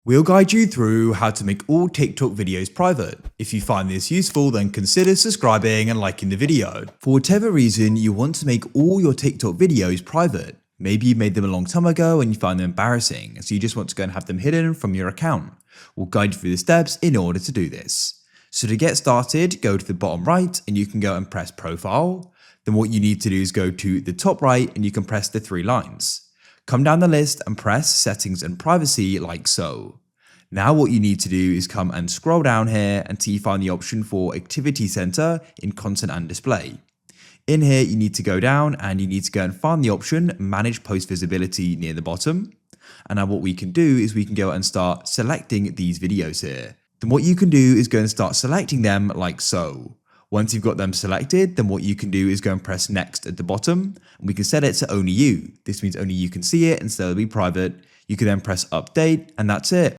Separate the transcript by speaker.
Speaker 1: We'll guide you through how to make all TikTok videos private. If you find this useful, then consider subscribing and liking the video. For whatever reason, you want to make all your TikTok videos private. Maybe you made them a long time ago and you find them embarrassing, so you just want to go and have them hidden from your account. We'll guide you through the steps in order to do this. So to get started, go to the bottom right and you can go and press Profile. Then what you need to do is go to the top right and you can press the three lines. Come down the list and press Settings and Privacy like so. Now what you need to do is come and scroll down here until you find the option for Activity Center in Content and Display. In here you need to go down and you need to go and find the option Manage Post Visibility near the bottom. And now what we can do is we can go and start selecting these videos here. Then what you can do is go and start selecting them like so. Once you've got them selected, then what you can do is go and press Next at the bottom, and we can set it to only you. This means only you can see it, and so it'll be private. You can then press Update, and that's it.